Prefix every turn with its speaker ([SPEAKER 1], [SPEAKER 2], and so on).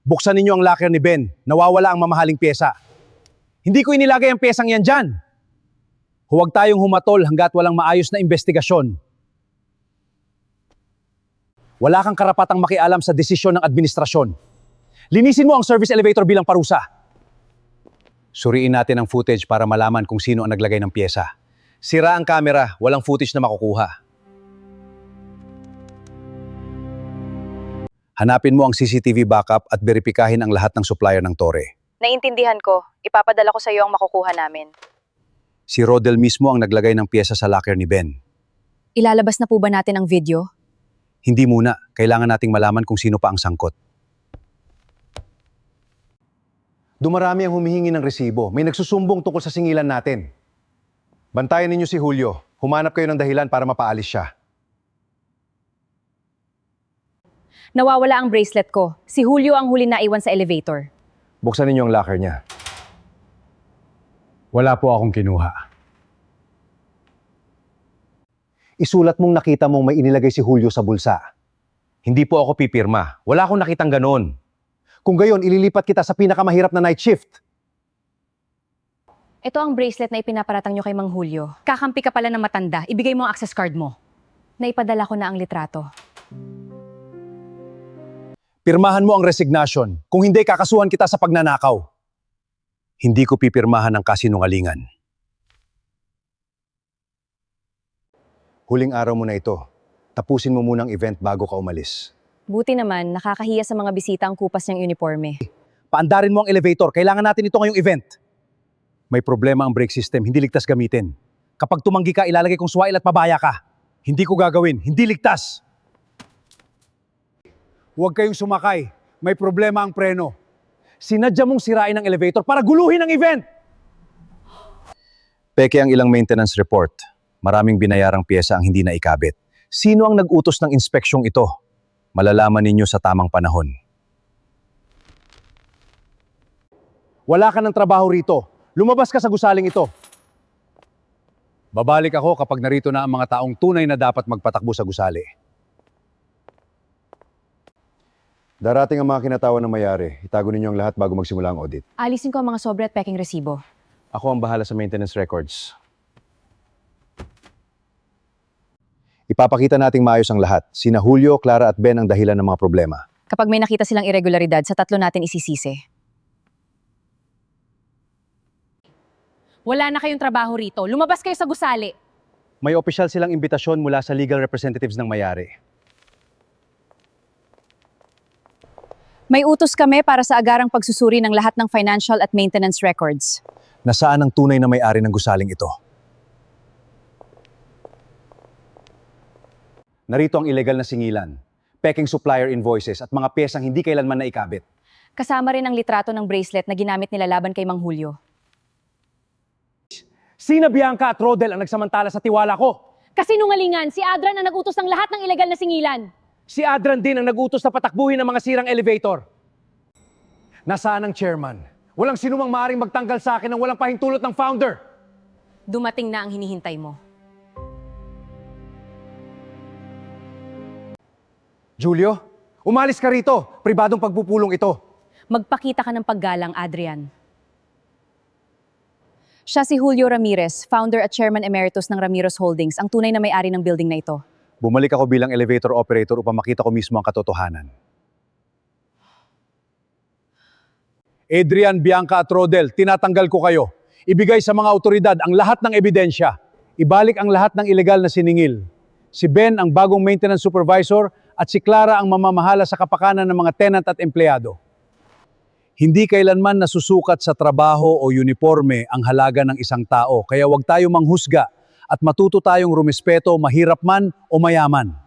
[SPEAKER 1] Buksan ninyo ang locker ni Ben. Nawawala ang mamahaling pyesa. Hindi ko inilagay ang pyesang yan dyan. Huwag tayong humatol hanggat walang maayos na investigasyon. Wala kang karapatang makialam sa desisyon ng administrasyon. Linisin mo ang service elevator bilang parusa. Suriin natin ang footage para malaman kung sino ang naglagay ng pyesa. Sira ang camera, walang footage na makukuha. Hanapin mo ang CCTV backup at beripikahin ang lahat ng supplier ng Torre.
[SPEAKER 2] Naintindihan ko. Ipapadala ko sa iyo ang makukuha namin.
[SPEAKER 1] Si Rodel mismo ang naglagay ng pyesa sa locker ni Ben.
[SPEAKER 2] Ilalabas na po ba natin ang video?
[SPEAKER 1] Hindi muna, kailangan nating malaman kung sino pa ang sangkot. Dumarami ang humihingi ng resibo. May nagsusumbong tungkol sa singilan natin. Bantayan ninyo si Julio. Humanap kayo ng dahilan para mapaalis siya.
[SPEAKER 2] Nawawala ang bracelet ko. Si Julio ang huli na iwan sa elevator.
[SPEAKER 1] Buksan ninyo ang locker niya. Wala po akong kinuha. Isulat mong nakita mong may inilagay si Julio sa bulsa. Hindi po ako pipirma. Wala akong nakitang ganon. Kung gayon, ililipat kita sa pinakamahirap na night shift.
[SPEAKER 2] Ito ang bracelet na ipinaparatang nyo kay Mang Julio. Kakampi ka pala ng matanda. Ibigay mo ang access card mo. Naipadala ko na ang litrato.
[SPEAKER 1] Pirmahan mo ang resignation. Kung hindi, kakasuhan kita sa pagnanakaw. Hindi ko pipirmahan ang kasinungalingan. Huling araw mo na ito. Tapusin mo munang event bago ka umalis.
[SPEAKER 2] Buti naman, nakakahiya sa mga bisita ang kupas niyang uniforme.
[SPEAKER 1] Paandarin mo ang elevator. Kailangan natin ito ngayong event. May problema ang brake system. Hindi ligtas gamitin. Kapag tumanggi ka, ilalagay kong swail at pabaya ka. Hindi ko gagawin. Hindi ligtas. Huwag kayong sumakay. May problema ang preno. Sinadya mong sirain ang elevator para guluhin ang event! Peke ang ilang maintenance report. Maraming binayarang pyesa ang hindi na ikabit. Sino ang nag-utos ng inspeksyong ito? Malalaman ninyo sa tamang panahon. Wala ka ng trabaho rito. Lumabas ka sa gusaling ito. Babalik ako kapag narito na ang mga taong tunay na dapat magpatakbo sa gusali. Darating ang mga kinatawan ng mayari. Itago ninyo ang lahat bago magsimula ang audit.
[SPEAKER 2] Alisin ko ang mga sobre at peking resibo.
[SPEAKER 1] Ako ang bahala sa maintenance records. Ipapakita nating maayos ang lahat. Sina Julio, Clara at Ben ang dahilan ng mga problema.
[SPEAKER 2] Kapag may nakita silang irregularidad, sa tatlo natin isisisi. Wala na kayong trabaho rito. Lumabas kayo sa gusali.
[SPEAKER 1] May opisyal silang imbitasyon mula sa legal representatives ng mayari.
[SPEAKER 2] May utos kami para sa agarang pagsusuri ng lahat ng financial at maintenance records.
[SPEAKER 1] Nasaan ang tunay na may-ari ng gusaling ito? Narito ang ilegal na singilan, peking supplier invoices at mga pyesang hindi kailanman naikabit.
[SPEAKER 2] Kasama rin ang litrato ng bracelet na ginamit nila laban kay Mang Julio.
[SPEAKER 1] Sina Bianca at Rodel ang nagsamantala sa tiwala ko.
[SPEAKER 2] Kasinungalingan, si Adran ang nag-utos ng lahat ng ilegal na singilan.
[SPEAKER 1] Si Adran din ang nag-utos na patakbuhin ng mga sirang elevator. Nasaan ang chairman? Walang sinumang maaaring magtanggal sa akin ng walang pahintulot ng founder.
[SPEAKER 2] Dumating na ang hinihintay mo.
[SPEAKER 1] Julio, umalis ka rito. Pribadong pagpupulong ito.
[SPEAKER 2] Magpakita ka ng paggalang, Adrian. Siya si Julio Ramirez, founder at chairman emeritus ng Ramirez Holdings, ang tunay na may-ari ng building na ito.
[SPEAKER 1] Bumalik ako bilang elevator operator upang makita ko mismo ang katotohanan. Adrian, Bianca at Rodel, tinatanggal ko kayo. Ibigay sa mga otoridad ang lahat ng ebidensya. Ibalik ang lahat ng ilegal na siningil. Si Ben ang bagong maintenance supervisor at si Clara ang mamamahala sa kapakanan ng mga tenant at empleyado. Hindi kailanman nasusukat sa trabaho o uniforme ang halaga ng isang tao, kaya huwag tayo manghusga at matuto tayong rumespeto mahirap man o mayaman.